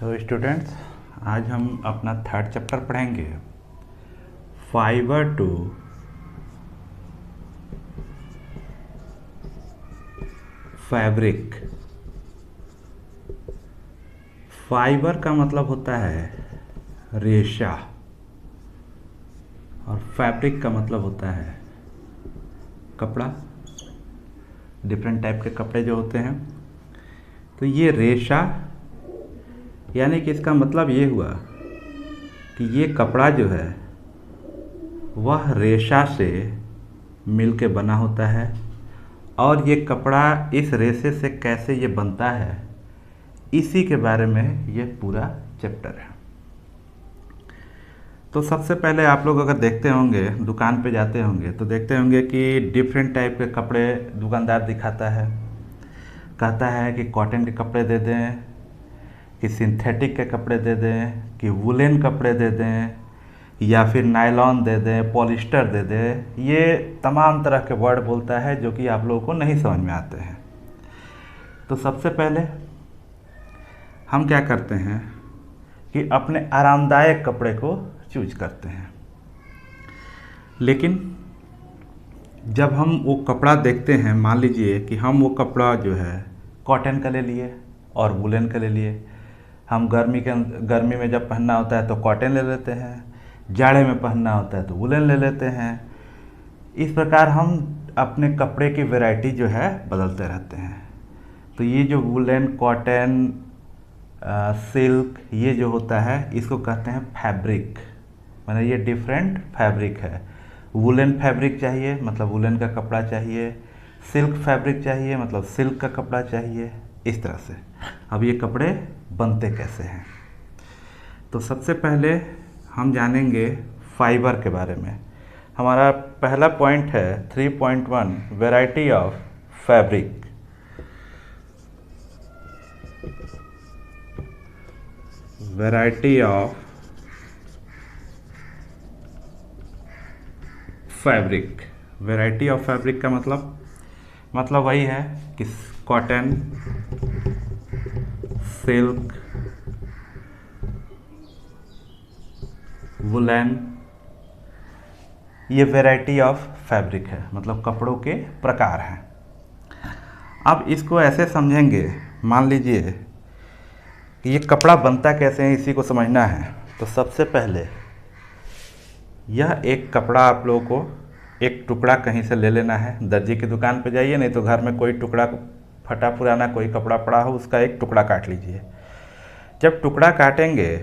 तो स्टूडेंट्स, आज हम अपना थर्ड चैप्टर पढ़ेंगे, फाइबर टू फैब्रिक। फाइबर का मतलब होता है रेशा और फैब्रिक का मतलब होता है कपड़ा। डिफरेंट टाइप के कपड़े जो होते हैं, तो ये रेशा यानी कि इसका मतलब ये हुआ कि ये कपड़ा जो है वह रेशा से मिल के बना होता है, और ये कपड़ा इस रेशे से कैसे ये बनता है इसी के बारे में ये पूरा चैप्टर है। तो सबसे पहले आप लोग अगर देखते होंगे, दुकान पे जाते होंगे तो देखते होंगे कि डिफरेंट टाइप के कपड़े दुकानदार दिखाता है। कहता है कि कॉटन के कपड़े दे दें, कि सिंथेटिक के कपड़े दे दें, कि वुलन कपड़े दे दें, या फिर नायलॉन दे दें, पॉलिस्टर दे दें। ये तमाम तरह के वर्ड बोलता है जो कि आप लोगों को नहीं समझ में आते हैं। तो सबसे पहले हम क्या करते हैं कि अपने आरामदायक कपड़े को चूज करते हैं, लेकिन जब हम वो कपड़ा देखते हैं, मान लीजिए कि हम वो कपड़ा जो है कॉटन का ले लिए और वुलन का ले लिए। हम गर्मी में जब पहनना होता है तो कॉटन ले लेते हैं, जाड़े में पहनना होता है तो वुलन ले लेते हैं। इस प्रकार हम अपने कपड़े की वैरायटी जो है बदलते रहते हैं। तो ये जो वुलन, कॉटन, सिल्क, ये जो होता है इसको कहते हैं फैब्रिक। मतलब ये डिफरेंट फैब्रिक है। वुलन फैब्रिक चाहिए मतलब वुलन का कपड़ा चाहिए, सिल्क फैब्रिक चाहिए मतलब सिल्क का कपड़ा चाहिए, इस तरह से। अब ये कपड़े बनते कैसे हैं, तो सबसे पहले हम जानेंगे फाइबर के बारे में। हमारा पहला पॉइंट है 3.1 variety of fabric. Variety of fabric. Variety of fabric का मतलब वही है कि कॉटन, सिल्क, वुलन, ये वैरायटी ऑफ फैब्रिक है, मतलब कपड़ों के प्रकार हैं। अब इसको ऐसे समझेंगे, मान लीजिए कि ये कपड़ा बनता कैसे है, इसी को समझना है। तो सबसे पहले यह एक कपड़ा आप लोगों को एक टुकड़ा कहीं से ले लेना है। दर्जी की दुकान पे जाइए, नहीं तो घर में कोई टुकड़ा फटा पुराना कोई कपड़ा पड़ा हो उसका एक टुकड़ा काट लीजिए। जब टुकड़ा काटेंगे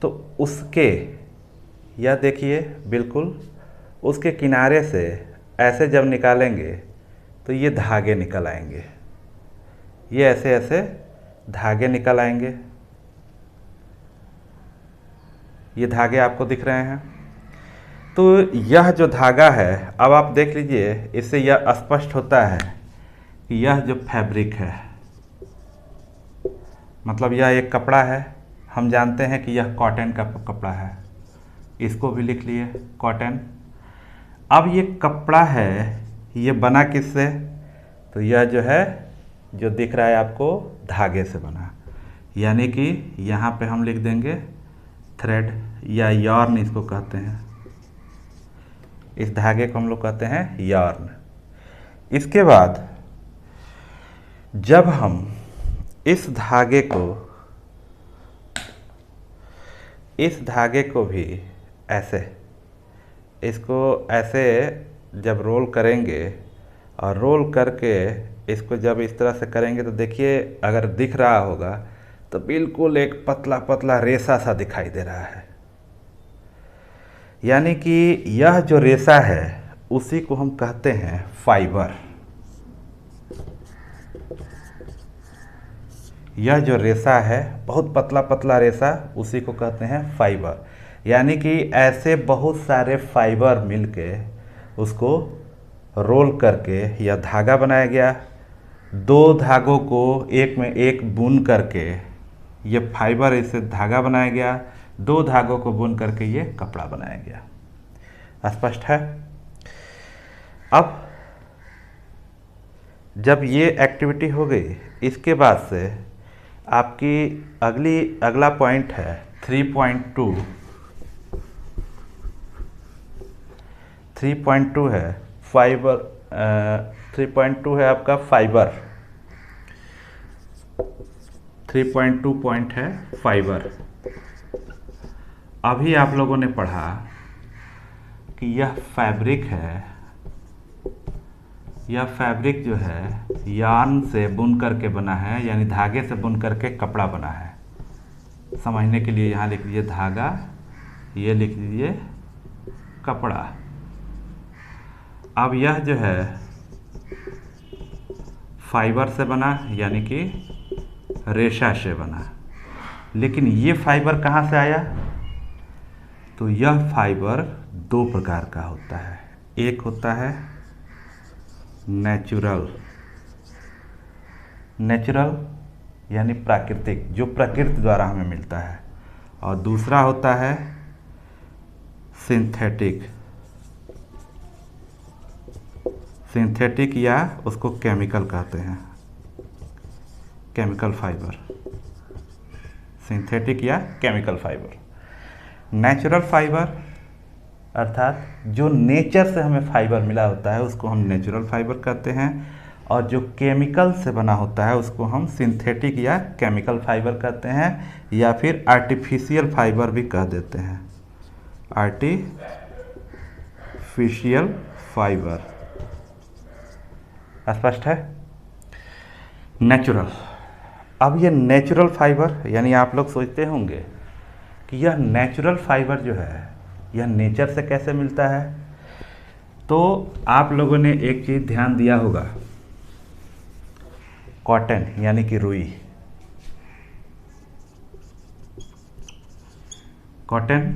तो उसके, यह देखिए बिल्कुल उसके किनारे से ऐसे जब निकालेंगे तो ये धागे निकल आएंगे। ये ऐसे ऐसे धागे निकल आएंगे। ये धागे आपको दिख रहे हैं। तो यह जो धागा है, अब आप देख लीजिए, इससे यह स्पष्ट होता है कि यह जो फैब्रिक है, मतलब यह एक कपड़ा है। हम जानते हैं कि यह कॉटन का कपड़ा है, इसको भी लिख लिए कॉटन। अब ये कपड़ा है, ये बना किससे? तो यह जो है, जो दिख रहा है आपको, धागे से बना। यानी कि यहाँ पे हम लिख देंगे थ्रेड या यार्न, इसको कहते हैं। इस धागे को हम लोग कहते हैं यार्न। इसके बाद जब हम इस धागे को भी ऐसे, इसको ऐसे जब रोल करेंगे और रोल करके इसको जब इस तरह से करेंगे तो देखिए, अगर दिख रहा होगा तो बिल्कुल एक पतला पतला रेशा सा दिखाई दे रहा है। यानी कि यह जो रेशा है उसी को हम कहते हैं फाइबर। यह जो रेशा है, बहुत पतला पतला रेशा, उसी को कहते हैं फाइबर। यानी कि ऐसे बहुत सारे फाइबर मिलके उसको रोल करके यह धागा बनाया गया। दो धागों को एक में एक बुन करके ये फाइबर, इससे धागा बनाया गया। दो धागों को बुन करके ये कपड़ा बनाया गया। स्पष्ट है? अब जब ये एक्टिविटी हो गई, इसके बाद से आपकी अगला पॉइंट है 3.2। 3.2 है फाइबर। 3.2 है आपका फाइबर। 3.2 पॉइंट है फाइबर। अभी आप लोगों ने पढ़ा कि यह फैब्रिक है। यह फैब्रिक जो है यार्न से बुन करके बना है, यानी धागे से बुन करके कपड़ा बना है। समझने के लिए यहाँ लिख लीजिए धागा, ये लिख लीजिए कपड़ा। अब यह जो है फाइबर से बना, यानी कि रेशा से बना। लेकिन ये फाइबर कहाँ से आया? तो यह फाइबर दो प्रकार का होता है। एक होता है नेचुरल यानी प्राकृतिक, जो प्रकृति द्वारा हमें मिलता है, और दूसरा होता है सिंथेटिक या उसको केमिकल कहते हैं, केमिकल फाइबर। सिंथेटिक या केमिकल फाइबर। नेचुरल फाइबर अर्थात जो नेचर से हमें फाइबर मिला होता है उसको हम नेचुरल फाइबर कहते हैं, और जो केमिकल से बना होता है उसको हम सिंथेटिक या केमिकल फाइबर कहते हैं, या फिर आर्टिफिशियल फाइबर भी कह देते हैं। Artificial fibre. स्पष्ट है? नेचुरल। अब ये नेचुरल फाइबर, यानी आप लोग सोचते होंगे कि यह नेचुरल फाइबर जो है यह नेचर से कैसे मिलता है। तो आप लोगों ने एक चीज़ ध्यान दिया होगा, कॉटन यानी कि रुई। कॉटन।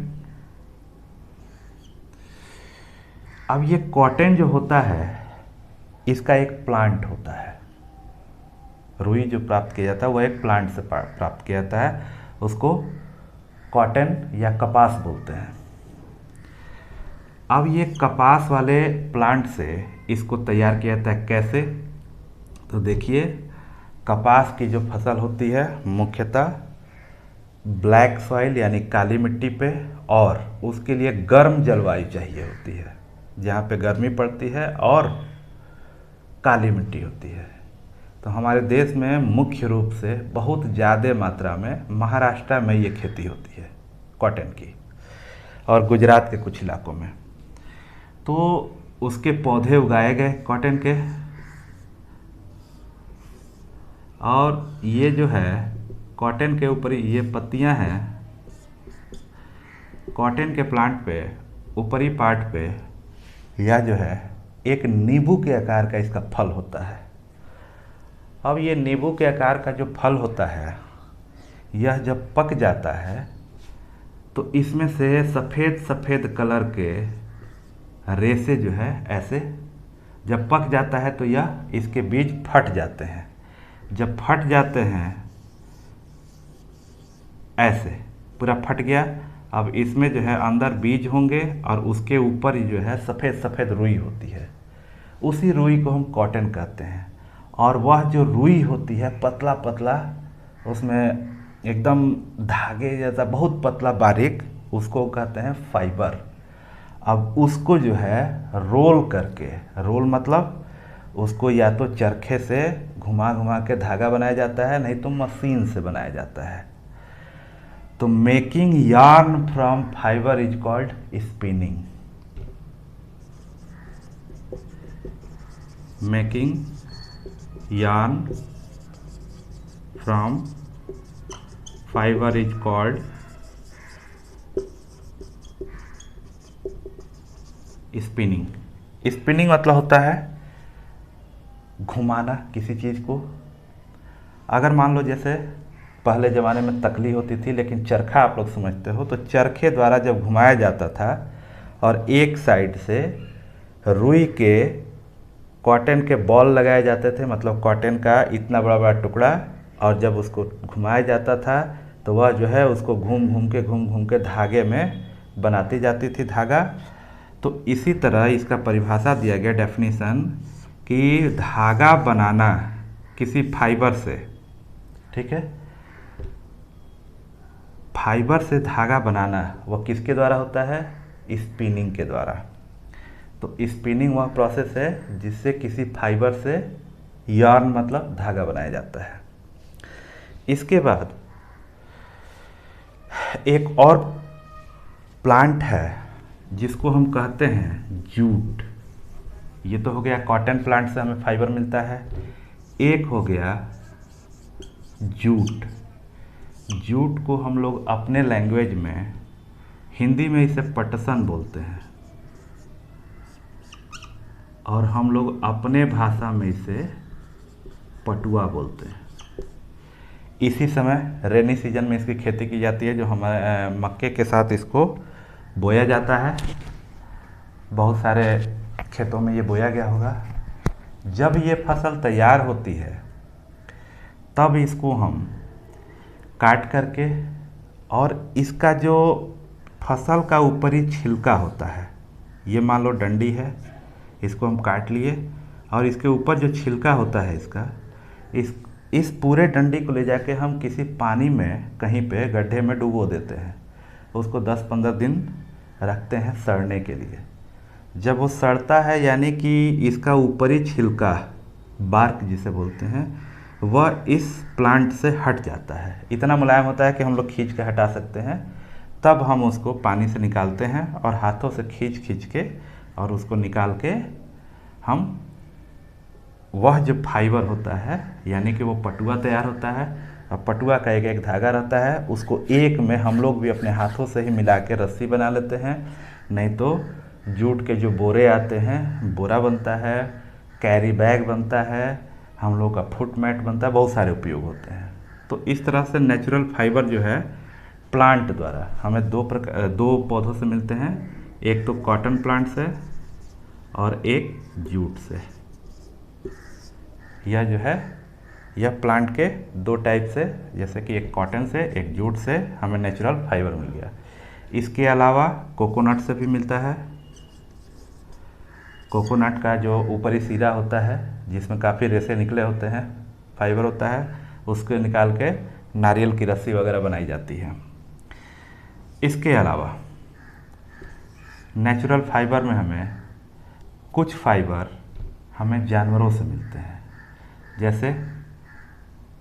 अब ये कॉटन जो होता है इसका एक प्लांट होता है। रुई जो प्राप्त किया जाता है वह एक प्लांट से प्राप्त किया जाता है, उसको कॉटन या कपास बोलते हैं। अब ये कपास वाले प्लांट से इसको तैयार किया जाता है। कैसे? तो देखिए, कपास की जो फसल होती है मुख्यतः ब्लैक सॉइल यानी काली मिट्टी पे, और उसके लिए गर्म जलवायु चाहिए होती है, जहाँ पे गर्मी पड़ती है और काली मिट्टी होती है। तो हमारे देश में मुख्य रूप से बहुत ज़्यादा मात्रा में महाराष्ट्र में ये खेती होती है कॉटन की, और गुजरात के कुछ इलाकों में। तो उसके पौधे उगाए गए कॉटन के, और ये जो है कॉटन के ऊपर ये पत्तियां हैं, कॉटन के प्लांट पे ऊपरी पार्ट पे यह जो है एक नींबू के आकार का इसका फल होता है। अब ये नींबू के आकार का जो फल होता है यह जब पक जाता है तो इसमें से सफ़ेद सफ़ेद कलर के रेशे जो है ऐसे जब पक जाता है तो यह इसके बीज फट जाते हैं। जब फट जाते हैं ऐसे पूरा फट गया, अब इसमें जो है अंदर बीज होंगे और उसके ऊपर ही जो है सफ़ेद सफ़ेद रुई होती है। उसी रुई को हम कॉटन कहते हैं, और वह जो रुई होती है पतला पतला, उसमें एकदम धागे जैसा बहुत पतला बारीक, उसको कहते हैं फाइबर। अब उसको जो है रोल करके, रोल मतलब उसको या तो चरखे से घुमा घुमा के धागा बनाया जाता है, नहीं तो मशीन से बनाया जाता है। तो making yarn from fibre is called spinning. Making yarn from fibre is called spinning. Spinning मतलब होता है घुमाना किसी चीज़ को। अगर मान लो जैसे पहले ज़माने में तकली होती थी, लेकिन चरखा आप लोग समझते हो, तो चरखे द्वारा जब घुमाया जाता था और एक साइड से रुई के कॉटन के बॉल लगाए जाते थे, मतलब कॉटन का इतना बड़ा बड़ा टुकड़ा, और जब उसको घुमाया जाता था तो वह जो है उसको घूम घूम के धागे में बनाती जाती थी धागा। तो इसी तरह इसका परिभाषा दिया गया डेफिनेशन कि धागा बनाना किसी फाइबर से, ठीक है, फाइबर से धागा बनाना वह किसके द्वारा होता है? स्पिनिंग के द्वारा। तो स्पिनिंग वह प्रोसेस है जिससे किसी फाइबर से यार्न मतलब धागा बनाया जाता है। इसके बाद एक और प्लांट है जिसको हम कहते हैं जूट। ये तो हो गया कॉटन प्लांट से हमें फाइबर मिलता है। एक हो गया जूट। जूट को हम लोग अपने लैंग्वेज में, हिंदी में इसे पटसन बोलते हैं और हम लोग अपने भाषा में इसे पटुआ बोलते हैं। इसी समय रेनी सीजन में इसकी खेती की जाती है, जो हमारे मक्के के साथ इसको बोया जाता है। बहुत सारे खेतों में ये बोया गया होगा। जब ये फसल तैयार होती है तब इसको हम काट करके, और इसका जो फसल का ऊपरी छिलका होता है, ये मान लो डंडी है, इसको हम काट लिए और इसके ऊपर जो छिलका होता है इसका, इस पूरे डंडी को ले जाके हम किसी पानी में कहीं पे गड्ढे में डुबो देते हैं। उसको 10-15 दिन रखते हैं सड़ने के लिए। जब वो सड़ता है यानी कि इसका ऊपरी छिलका, बार्क जिसे बोलते हैं, वह इस प्लांट से हट जाता है। इतना मुलायम होता है कि हम लोग खींच के हटा सकते हैं। तब हम उसको पानी से निकालते हैं और हाथों से खींच के और उसको निकाल के हम, वह जो फाइबर होता है यानी कि वो पटुआ तैयार होता है। और पटुआ का एक एक धागा रहता है, उसको एक में हम लोग भी अपने हाथों से ही मिला के रस्सी बना लेते हैं। नहीं तो जूट के जो बोरे आते हैं, बोरा बनता है, कैरी बैग बनता है, हम लोग का फुट मैट बनता है, बहुत सारे उपयोग होते हैं। तो इस तरह से नेचुरल फाइबर जो है प्लांट द्वारा हमें दो पौधों से मिलते हैं। एक तो कॉटन प्लांट से और एक जूट से। यह जो है, यह प्लांट के दो टाइप से, जैसे कि एक कॉटन से एक जूट से हमें नेचुरल फाइबर मिल गया। इसके अलावा कोकोनट से भी मिलता है। कोकोनट का जो ऊपरी सिरा होता है जिसमें काफ़ी रेशे निकले होते हैं, फाइबर होता है, उसको निकाल के नारियल की रस्सी वगैरह बनाई जाती है। इसके अलावा नेचुरल फाइबर में हमें कुछ फाइबर हमें जानवरों से मिलते हैं, जैसे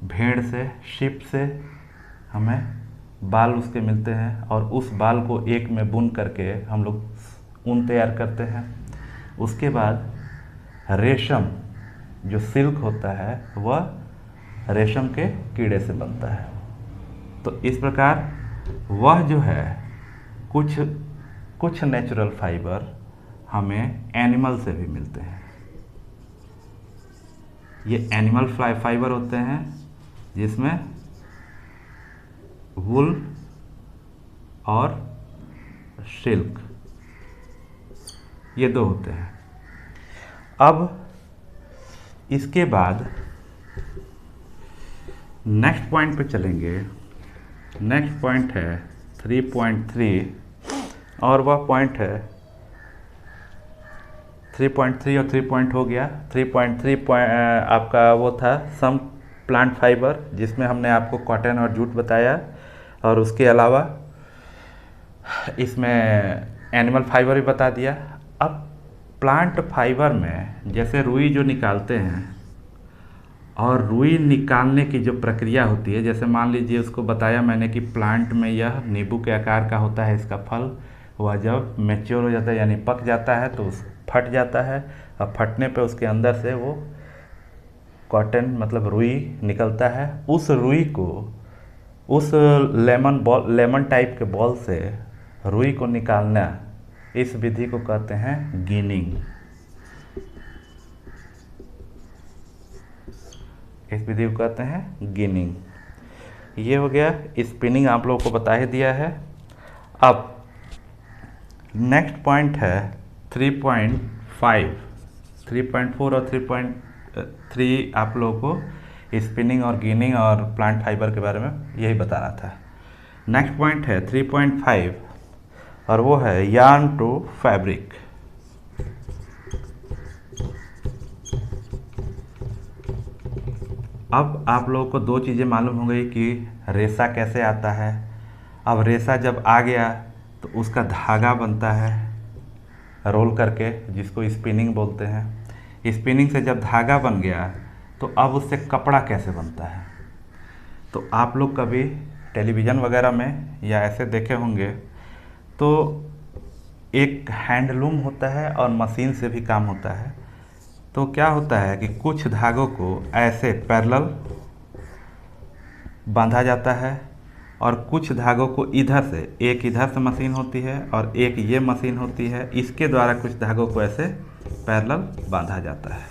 भेड़ से, शीप से हमें बाल उसके मिलते हैं और उस बाल को एक में बुन करके हम लोग ऊन तैयार करते हैं। उसके बाद रेशम, जो सिल्क होता है, वह रेशम के कीड़े से बनता है। तो इस प्रकार वह जो है कुछ नेचुरल फाइबर हमें एनिमल से भी मिलते हैं। ये एनिमल फाइबर होते हैं जिसमें वुल और सिल्क, ये दो होते हैं। अब इसके बाद नेक्स्ट पॉइंट पे चलेंगे। नेक्स्ट पॉइंट है 3.3 और वह पॉइंट है 3.3 और 3 पॉइंट हो गया। 3.3 आपका वो था सम प्लांट फाइबर, जिसमें हमने आपको कॉटन और जूट बताया, और उसके अलावा इसमें एनिमल फाइबर भी बता दिया। अब प्लांट फाइबर में जैसे रुई जो निकालते हैं, और रुई निकालने की जो प्रक्रिया होती है, जैसे मान लीजिए उसको बताया मैंने कि प्लांट में यह नींबू के आकार का होता है इसका फल, वह जब मैच्योर हो जाता है यानी पक जाता है तो फट जाता है, और फटने पे उसके अंदर से वो कॉटन मतलब रुई निकलता है। उस रुई को, उस लेमन टाइप के बॉल से रुई को निकालना, इस विधि को कहते हैं गिनिंग। इस विधि को कहते हैं गिनिंग। ये हो गया, स्पिनिंग आप लोगों को बता ही दिया है। अब नेक्स्ट पॉइंट है 3.5, 3.4 और 3.3 आप लोगों को स्पिनिंग और गिनिंग और प्लांट फाइबर के बारे में यही बताना था। नेक्स्ट पॉइंट है 3.5 और वो है यार्न टू फैब्रिक। अब आप लोगों को दो चीज़ें मालूम हो गई कि रेशा कैसे आता है। अब रेशा जब आ गया तो उसका धागा बनता है रोल करके, जिसको स्पिनिंग बोलते हैं। स्पिनिंग से जब धागा बन गया तो अब उससे कपड़ा कैसे बनता है। तो आप लोग कभी टेलीविज़न वगैरह में या ऐसे देखे होंगे तो एक हैंडलूम होता है और मशीन से भी काम होता है। तो क्या होता है कि कुछ धागों को ऐसे पैरेलल बांधा जाता है और कुछ धागों को इधर से, एक इधर से मशीन होती है और एक ये मशीन होती है, इसके द्वारा कुछ धागों को ऐसे पैरेलल बांधा जाता है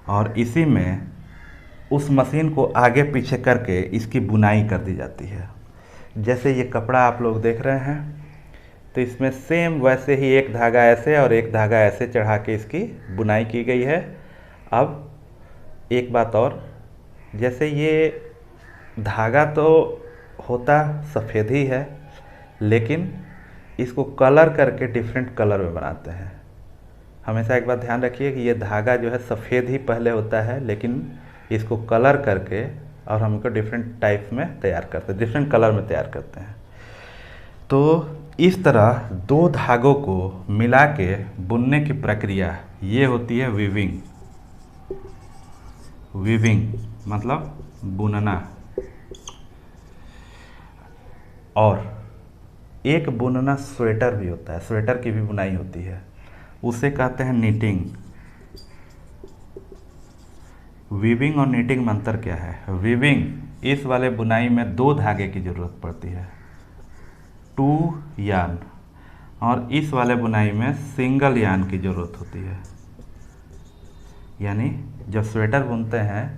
और इसी में उस मशीन को आगे पीछे करके इसकी बुनाई कर दी जाती है। जैसे ये कपड़ा आप लोग देख रहे हैं तो इसमें सेम वैसे ही एक धागा ऐसे और एक धागा ऐसे चढ़ा के इसकी बुनाई की गई है। अब एक बात और, जैसे ये धागा तो होता सफ़ेद ही है, लेकिन इसको कलर करके डिफरेंट कलर में बनाते हैं। हमेशा एक बात ध्यान रखिए कि ये धागा जो है सफ़ेद ही पहले होता है, लेकिन इसको कलर करके और हम इसको डिफरेंट टाइप्स में तैयार करते हैं, डिफरेंट कलर में तैयार करते हैं। तो इस तरह दो धागों को मिला के बुनने की प्रक्रिया ये होती है वीविंग। वीविंग मतलब बुनना। और एक बुनना स्वेटर भी होता है, स्वेटर की भी बुनाई होती है, उसे कहते हैं नीटिंग। वीविंग और नीटिंग में अंतर क्या है। वीविंग, इस वाले बुनाई में दो धागे की ज़रूरत पड़ती है, 2 यार्न, और इस वाले बुनाई में सिंगल यार्न की ज़रूरत होती है। यानी जब स्वेटर बुनते हैं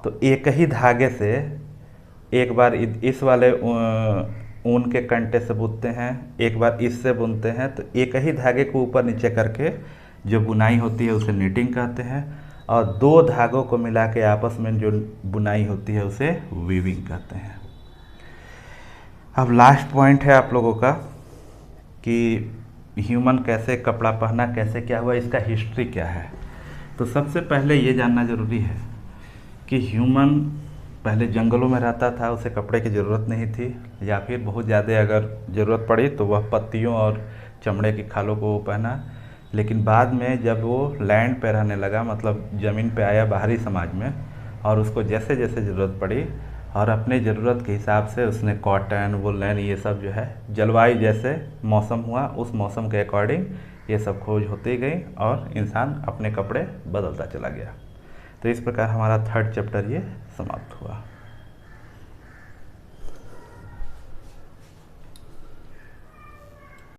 तो एक ही धागे से एक बार इस वाले ऊन के कंटे से बुनते हैं, एक बार इससे बुनते हैं, तो एक ही धागे को ऊपर नीचे करके जो बुनाई होती है उसे नीटिंग कहते हैं, और दो धागों को मिला के आपस में जो बुनाई होती है उसे वीविंग कहते हैं। अब लास्ट पॉइंट है आप लोगों का कि ह्यूमन कैसे कपड़ा पहना, कैसे क्या हुआ, इसका हिस्ट्री क्या है। तो सबसे पहले ये जानना ज़रूरी है कि ह्यूमन पहले जंगलों में रहता था, उसे कपड़े की ज़रूरत नहीं थी, या फिर बहुत ज़्यादा अगर ज़रूरत पड़ी तो वह पत्तियों और चमड़े की खालों को पहना। लेकिन बाद में जब वो लैंड पे रहने लगा, मतलब ज़मीन पे आया बाहरी समाज में, और उसको जैसे जैसे ज़रूरत पड़ी और अपने ज़रूरत के हिसाब से उसने कॉटन, वुलन, ये सब जो है जलवायु जैसे मौसम हुआ उस मौसम के अकॉर्डिंग ये सब खोज होती गई और इंसान अपने कपड़े बदलता चला गया। तो इस प्रकार हमारा 3rd चैप्टर ये समाप्त हुआ।